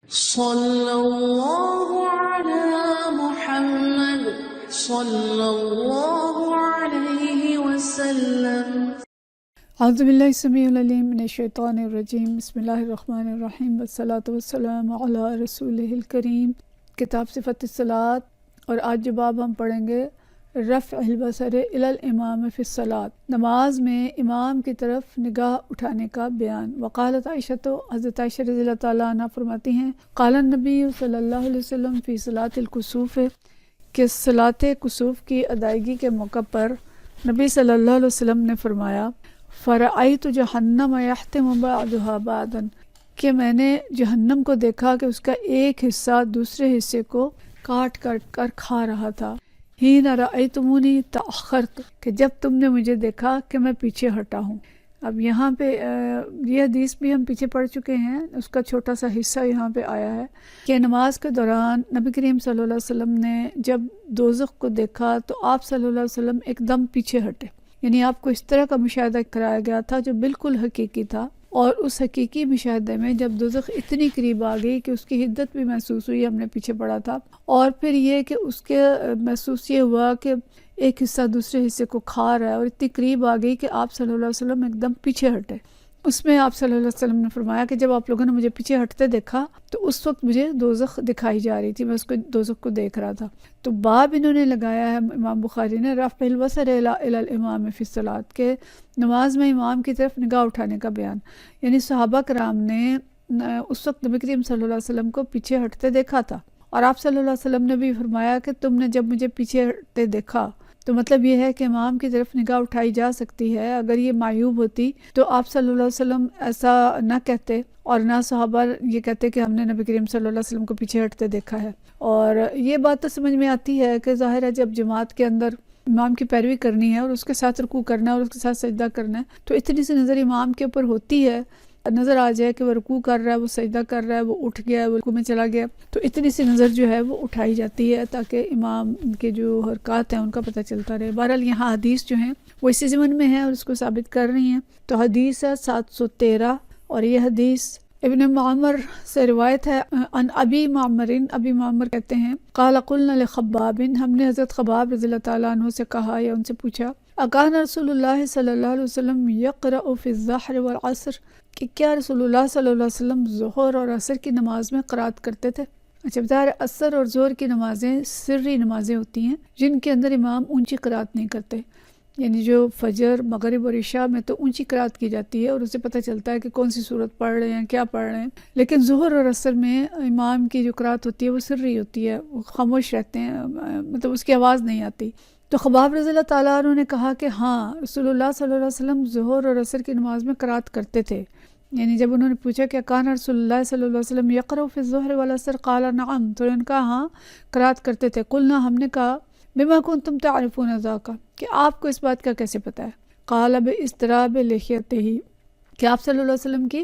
صلی اللہ علی محمد صلی اللہ علیہ وسلم۔ اعوذ باللہ السمیع العلیم من الشیطان الرجیم، بسم اللہ الرحمن الرحیم، والصلاۃ والسلام علی رسولہ الکریم۔ کتاب صفت الصلاۃ، اور آج جو باب ہم پڑھیں گے رفع البصر الی الامام فی الصلاۃ، نماز میں امام کی طرف نگاہ اٹھانے کا بیان۔ وقالت عائشہ، حضرت عائشہ رضی اللہ تعالیٰ عنہ فرماتی ہیں، قال النبی صلی اللہ علیہ وسلم فی صلاۃ الکسوف، کہ صلاۃ کسوف کی ادائیگی کے موقع پر نبی صلی اللہ علیہ وسلم نے فرمایا، فرأیت جہنم یحتم بعضها بعضا، کہ میں نے جہنم کو دیکھا کہ اس کا ایک حصہ دوسرے حصے کو کاٹ کر کھا رہا تھا۔ حین رأیتمونی تأخرت، کہ جب تم نے مجھے دیکھا کہ میں پیچھے ہٹا ہوں۔ اب یہاں پہ یہ حدیث بھی ہم پیچھے پڑھ چکے ہیں، اس کا چھوٹا سا حصہ یہاں پہ آیا ہے کہ نماز کے دوران نبی کریم صلی اللہ علیہ وسلم نے جب دوزخ کو دیکھا تو آپ صلی اللہ علیہ وسلم ایک دم پیچھے ہٹے، یعنی آپ کو اس طرح کا مشاہدہ کرایا گیا تھا جو بالکل حقیقی تھا، اور اس حقیقی مشاہدے میں جب دوزخ اتنی قریب آ گئی کہ اس کی حدت بھی محسوس ہوئی، ہم نے پیچھے پڑھا تھا، اور پھر یہ کہ اس کے محسوس یہ ہوا کہ ایک حصہ دوسرے حصے کو کھا رہا ہے، اور اتنی قریب آ گئی کہ آپ صلی اللہ علیہ وسلم ایک دم پیچھے ہٹے۔ اس میں آپ صلی اللہ علیہ وسلم نے فرمایا کہ جب آپ لوگوں نے مجھے پیچھے ہٹتے دیکھا تو اس وقت مجھے دوزخ دکھائی جا رہی تھی، میں اس کو دوزخ کو دیکھ رہا تھا۔ تو باب انہوں نے لگایا ہے امام بخاری نے رفع البصر الی الامام فی الصلاۃ، کہ نماز میں امام کی طرف نگاہ اٹھانے کا بیان، یعنی صحابہ کرام نے اس وقت نبی کریم صلی اللہ علیہ وسلم کو پیچھے ہٹتے دیکھا تھا، اور آپ صلی اللہ علیہ وسلم نے بھی فرمایا کہ تم نے جب مجھے پیچھے ہٹتے دیکھا، تو مطلب یہ ہے کہ امام کی طرف نگاہ اٹھائی جا سکتی ہے۔ اگر یہ معیوب ہوتی تو آپ صلی اللہ علیہ وسلم ایسا نہ کہتے، اور نہ صحابہ یہ کہتے کہ ہم نے نبی کریم صلی اللہ علیہ وسلم کو پیچھے ہٹتے دیکھا ہے۔ اور یہ بات تو سمجھ میں آتی ہے کہ ظاہر ہے جب جماعت کے اندر امام کی پیروی کرنی ہے اور اس کے ساتھ رکوع کرنا ہے اور اس کے ساتھ سجدہ کرنا ہے، تو اتنی سی نظر امام کے اوپر ہوتی ہے، نظر آ جائے کہ وہ رکوع کر رہا ہے، وہ سجدہ کر رہا ہے، وہ اٹھ گیا ہے، وہ رکوع میں چلا گیا، تو اتنی سی نظر جو ہے وہ اٹھائی جاتی ہے تاکہ امام کے جو حرکات ہیں ان کا پتہ چلتا رہے۔ بہرحال یہاں حدیث جو ہیں وہ اسی ضمن میں ہے اور اس کو ثابت کر رہی ہیں۔ تو حدیث ہے 713، اور یہ حدیث ابن معمر سے روایت ہے، ان ابی معمر کہتے ہیں، قال قلنا لخباب، ہم نے حضرت خباب رضی اللہ تعالیٰ عنہ سے کہا یا ان سے پوچھا، اکان رسول اللہ صلی اللہ علیہ وسلم یقرأ فی الظہر والعصر، کہ کیا رسول اللہ صلی اللہ علیہ وسلم ظہر اور عصر کی نماز میں قرات کرتے تھے؟ اچھا، بظاہر عصر اور ظہر کی نمازیں سری نمازیں ہوتی ہیں جن کے اندر امام اونچی قرات نہیں کرتے، یعنی جو فجر، مغرب اور عشاء میں تو اونچی قرات کی جاتی ہے اور اسے پتہ چلتا ہے کہ کون سی صورت پڑھ رہے ہیں، کیا پڑھ رہے ہیں، لیکن ظہر اور عصر میں امام کی جو قرات ہوتی ہے وہ سری ہوتی ہے، وہ خاموش رہتے ہیں، مطلب اس کی آواز نہیں آتی۔ تو خباب رضی اللہ تعالیٰ عنہ نے کہا کہ ہاں، رسول اللہ صلی اللہ علیہ وسلم ظہر اور عصر کی نماز میں قرات کرتے تھے، یعنی جب انہوں نے پوچھا کہ کان رسول اللہ صلی اللہ علیہ وسلم یقرأ فی الظہر والعصر قال نعم، تو انہوں نے کہا ہاں قرات کرتے تھے۔ قلنا، ہم نے کہا، بما کنتم تعرفون ذاک، کہ آپ کو اس بات کا کیسے پتہ ہے؟ قال باضطراب لحیتہ، کہ آپ صلی اللہ علیہ وسلم کی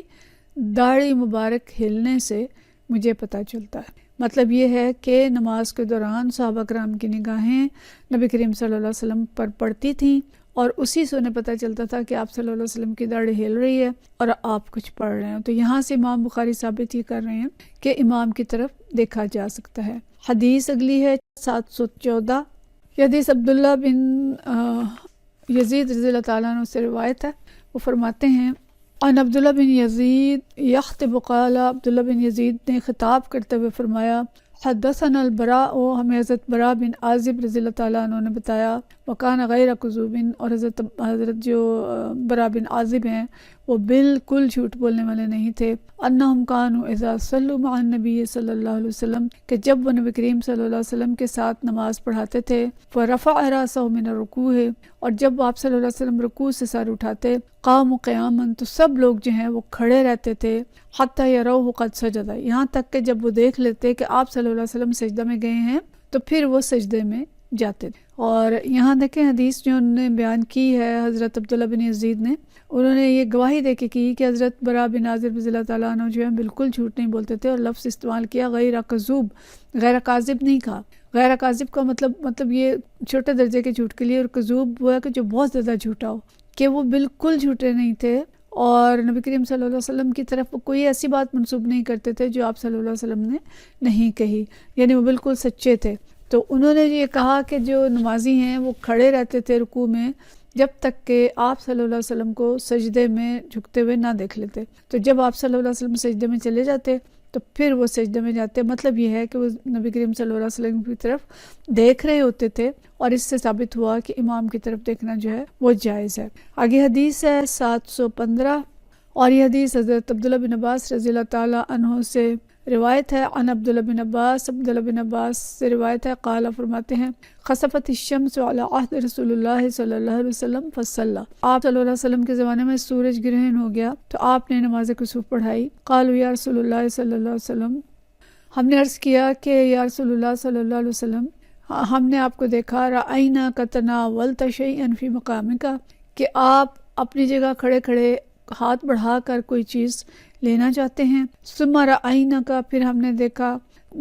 داڑھی مبارک ہلنے سے مجھے پتہ چلتا ہے۔ مطلب یہ ہے کہ نماز کے دوران صحابہ کرام کی نگاہیں نبی کریم صلی اللہ علیہ وسلم پر پڑتی تھیں، اور اسی سے انہیں پتہ چلتا تھا کہ آپ صلی اللہ علیہ وسلم کی داڑھی ہل رہی ہے اور آپ کچھ پڑھ رہے ہیں۔ تو یہاں سے امام بخاری ثابت یہ کر رہے ہیں کہ امام کی طرف دیکھا جا سکتا ہے۔ حدیث اگلی ہے 714، یہ حدیث عبداللہ بن یزید رضی اللہ تعالیٰ عنہ سے روایت ہے، وہ فرماتے ہیں، ان عبداللہ بن یزید یخطب، قال، عبداللہ بن یزید نے خطاب کرتے ہوئے فرمایا، حدثنا البراء، ہمیں حضرت براء بن عازب رضی اللہ تعالیٰ عنہ نے بتایا، وکان غیر کذوب، اور حضرت جو براء بن عازب ہیں وہ بالکل جھوٹ بولنے والے نہیں تھے، انہم کانوا اذا صلوا مع النبی صلی اللہ علیہ وسلم، کہ جب وہ نبی کریم صلی اللہ علیہ وسلم کے ساتھ نماز پڑھاتے تھے، فرفع راسہ من الرکوع، اور جب آپ صلی اللہ علیہ وسلم رکوع سے سر اٹھاتے، قاموا قیاما، تو سب لوگ جو ہیں وہ کھڑے رہتے تھے، حتی یروہ قد سجد، یہاں تک کہ جب وہ دیکھ لیتے کہ آپ صلی اللہ علیہ وسلم سجدہ میں گئے ہیں تو پھر وہ سجدے میں جاتے تھے۔ اور یہاں دیکھیں حدیث جو انہوں نے بیان کی ہے حضرت عبداللہ بن یزید نے، انہوں نے یہ گواہی دے کے کی کہ حضرت براء بن عازب رضی اللہ تعالیٰ عنہ جو ہے بالکل جھوٹ نہیں بولتے تھے، اور لفظ استعمال کیا غیر کذوب، غیر کاذب نہیں کہا۔ غیر کاذب کا مطلب یہ چھوٹے درجے کے جھوٹ کے لیے، اور کذوب وہ ہے کہ جو بہت زیادہ جھوٹا ہو، کہ وہ بالکل جھوٹے نہیں تھے، اور نبی کریم صلی اللہ علیہ وسلم کی طرف وہ کوئی ایسی بات منسوب نہیں کرتے تھے جو آپ صلی اللہ علیہ وسلم نے نہیں کہی، یعنی وہ بالکل سچے تھے۔ تو انہوں نے یہ کہا کہ جو نمازی ہیں وہ کھڑے رہتے تھے رکوع میں جب تک کہ آپ صلی اللہ علیہ وسلم کو سجدے میں جھکتے ہوئے نہ دیکھ لیتے، تو جب آپ صلی اللہ علیہ وسلم سجدے میں چلے جاتے تو پھر وہ سجدے میں جاتے۔ مطلب یہ ہے کہ وہ نبی کریم صلی اللہ علیہ وسلم کی طرف دیکھ رہے ہوتے تھے، اور اس سے ثابت ہوا کہ امام کی طرف دیکھنا جو ہے وہ جائز ہے۔ آگے حدیث ہے 715، اور یہ حدیث حضرت عبداللہ بن عباس رضی اللہ تعالی عنہ سے روایت ہے۔ عن عبداللہ بن عباس سے روایت ہے، قال فرماتے ہیں خسفت الشمس علی عہد رسول اللہ صلی اللہ علیہ وسلم فصلی، آپ صلی اللہ علیہ وسلم کے زمانے میں سورج گرہن ہو گیا تو آپ نے نماز کسوف پڑھائی۔ قالوا یا رسول اللہ صلی اللہ علیہ وسلم، ہم نے عرض کیا کہ یا رسول اللہ صلی اللہ علیہ وسلم، ہم نے آپ کو دیکھا رأینا کتناولت شیئا فی مقامک، کہ آپ اپنی جگہ کھڑے کھڑے ہاتھ بڑھا کر کوئی چیز لینا چاہتے ہیں۔ ثم رأینا کا، پھر ہم نے دیکھا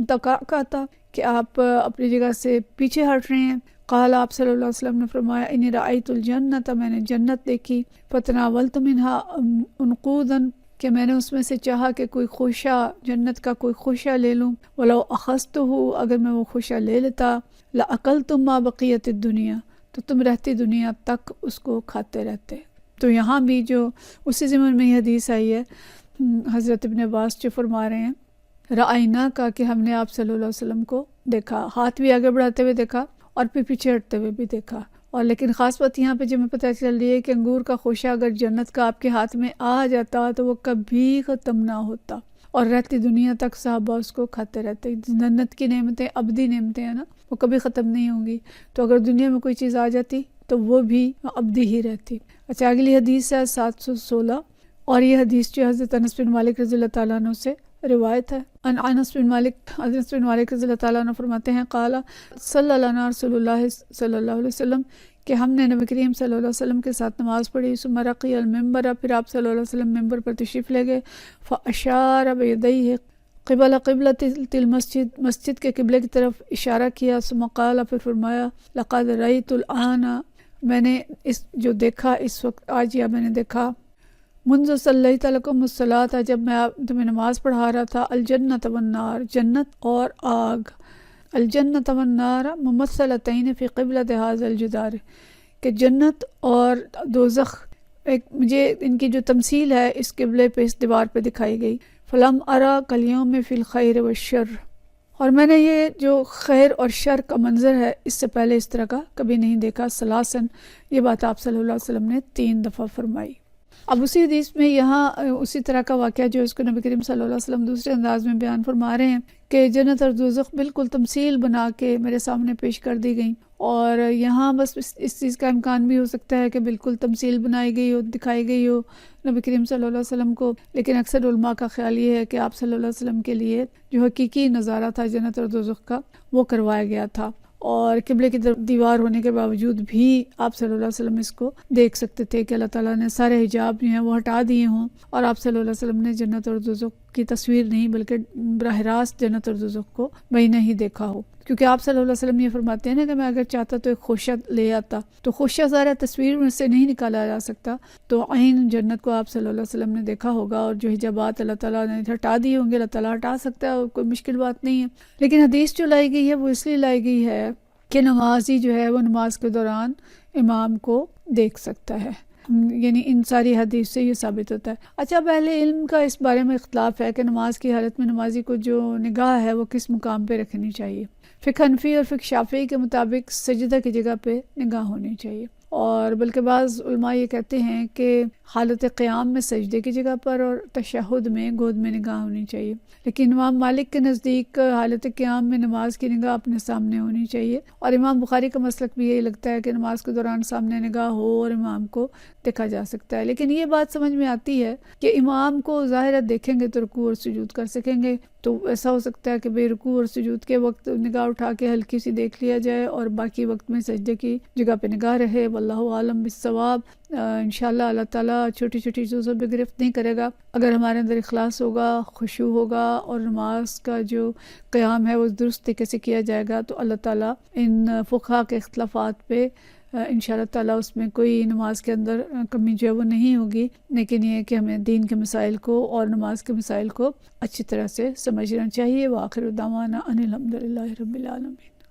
تقاقعتا، کہ آپ اپنی جگہ سے پیچھے ہٹ رہے ہیں۔ قال، آپ صلی اللہ علیہ وسلم نے فرمایا انی رأیت الجنت، میں نے جنت دیکھی، فتناولت منها انقودا، کہ میں نے اس میں سے چاہا کہ کوئی خوشہ، جنت کا کوئی خوشہ لے لوں، ولو اخذته، اگر میں وہ خوشہ لے لیتا، لأکلتم ما بقیت الدنیا، تو تم رہتی دنیا تک اس کو کھاتے رہتے۔ تو یہاں بھی جو اسی ضمن میں یہ حدیث آئی ہے، حضرت ابن عباس جو فرما رہے ہیں رأینا کا، کہ ہم نے آپ صلی اللہ علیہ وسلم کو دیکھا، ہاتھ بھی آگے بڑھاتے ہوئے دیکھا اور پھر پیچھے ہٹتے ہوئے بھی دیکھا۔ اور لیکن خاص بات یہاں پہ جو ہمیں پتہ چل رہی ہے کہ انگور کا خوشہ اگر جنت کا آپ کے ہاتھ میں آ جاتا تو وہ کبھی ختم نہ ہوتا، اور رہتی دنیا تک صحابہ اس کو کھاتے رہتے۔ جنت کی نعمتیں ابدی نعمتیں ہیں نا، وہ کبھی ختم نہیں ہوں گی، تو اگر دنیا میں کوئی چیز آ جاتی تو وہ بھی ابدی ہی رہتی۔ اچھا، اگلی حدیث ہے 716، اور یہ حدیث جو حضرت انس بن مالک رضی اللہ تعالیٰ عنہ سے روایت ہے۔ انس بن مالک رضی اللہ تعالیٰ عنہ فرماتے ہیں قال صلی اللہ رسول اللہ صلی اللہ علیہ وسلم، کہ ہم نے نبی کریم صلی اللہ علیہ وسلم کے ساتھ نماز پڑھی، ثم رقی المنبر، پھر آپ صلی اللہ علیہ وسلم ممبر پر تشریف لے گئے، فاشار بیدیہ قبل قبلۃ المسجد، مسجد کے قبلے کی طرف اشارہ کیا، ثم قال، پھر فرمایا لقد رأیت الآن، میں نے اس جو دیکھا اس وقت، آج یا میں نے دیکھا، منذ صلیت لکم الصلاۃ، جب میں تمہیں نماز پڑھا رہا تھا، الجنت والنار، جنت اور آگ، الجنت والنار ممثلتین فی قبلۃ ھذا الجدار، کہ جنت اور دوزخ ایک مجھے ان کی جو تمثیل ہے اس قبلے پہ، اس دیوار پہ دکھائی گئی۔ فلم ارا کالیوم فی الخیر والشر، اور میں نے یہ جو خیر اور شر کا منظر ہے اس سے پہلے اس طرح کا کبھی نہیں دیکھا، سلاسن، یہ بات آپ صلی اللہ علیہ وسلم نے 3 دفعہ فرمائی۔ اب اسی حدیث میں یہاں اسی طرح کا واقعہ جو اس کو نبی کریم صلی اللہ علیہ وسلم دوسرے انداز میں بیان فرما رہے ہیں کہ جنت اور دوزخ بالکل تمثیل بنا کے میرے سامنے پیش کر دی گئیں، اور یہاں بس اس چیز کا امکان بھی ہو سکتا ہے کہ بالکل تمثیل بنائی گئی ہو، دکھائی گئی ہو نبی کریم صلی اللہ علیہ وسلم کو، لیکن اکثر علماء کا خیال یہ ہے کہ آپ صلی اللہ علیہ وسلم کے لیے جو حقیقی نظارہ تھا جنت اور دوزخ کا وہ کروایا گیا تھا، اور قبلے کی طرف دیوار ہونے کے باوجود بھی آپ صلی اللہ علیہ وسلم اس کو دیکھ سکتے تھے کہ اللہ تعالیٰ نے سارے حجاب جو ہیں وہ ہٹا دیے ہوں، اور آپ صلی اللہ علیہ وسلم نے جنت اور دوزخ کی تصویر نہیں بلکہ براہ راست جنت اور دوزخ کو بینہ ہی دیکھا ہو، کیونکہ آپ صلی اللہ علیہ وسلم یہ فرماتے ہیں نا کہ میں اگر چاہتا تو ایک خوشہ لے آتا، تو خوشہ ظاہر تصویر میں سے نہیں نکالا جا سکتا، تو عین جنت کو آپ صلی اللہ علیہ وسلم نے دیکھا ہوگا، اور جو حجابات اللہ تعالیٰ نے ہٹا دیے ہوں گے اللہ تعالیٰ ہٹا سکتا ہے، اور کوئی مشکل بات نہیں ہے۔ لیکن حدیث جو لائی گئی ہے وہ اس لیے لائی گئی ہے کہ نمازی جو ہے وہ نماز کے دوران امام کو دیکھ سکتا ہے، یعنی ان ساری حدیث سے یہ ثابت ہوتا ہے۔ اچھا، اہل علم کا اس بارے میں اختلاف ہے کہ نماز کی حالت میں نمازی کو جو نگاہ ہے وہ کس مقام پہ رکھنی چاہیے۔ فقہ حنفی اور فقہ شافعی کے مطابق سجدہ کی جگہ پہ نگاہ ہونی چاہیے، اور بلکہ بعض علماء یہ کہتے ہیں کہ حالت قیام میں سجدے کی جگہ پر اور تشہد میں گود میں نگاہ ہونی چاہیے، لیکن امام مالک کے نزدیک حالت قیام میں نماز کی نگاہ اپنے سامنے ہونی چاہیے، اور امام بخاری کا مسلک بھی یہی لگتا ہے کہ نماز کے دوران سامنے نگاہ ہو اور امام کو دیکھا جا سکتا ہے۔ لیکن یہ بات سمجھ میں آتی ہے کہ امام کو ظاہر دیکھیں گے تو رکوع اور سجود کر سکیں گے، تو ایسا ہو سکتا ہے کہ بے رکوع اور سجود کے وقت نگاہ اٹھا کے ہلکی سی دیکھ لیا جائے اور باقی وقت میں سجدے کی جگہ پہ نگاہ رہے، واللہ عالم بالصواب۔ انشاءاللہ اللہ تعالیٰ چھوٹی چھوٹی چیزوں پہ گرفت نہیں کرے گا، اگر ہمارے اندر اخلاص ہوگا، خشوع ہوگا، اور نماز کا جو قیام ہے وہ درست طریقے سے کیا جائے گا، تو اللہ تعالیٰ ان فقہا کے اختلافات پہ انشاءاللہ تعالیٰ اس میں کوئی نماز کے اندر کمی جو ہے وہ نہیں ہوگی، لیکن یہ ہے کہ ہمیں دین کے مسائل کو اور نماز کے مسائل کو اچھی طرح سے سمجھنا چاہیے۔ وآخر دعوانا ان الحمد للہ رب العالمین۔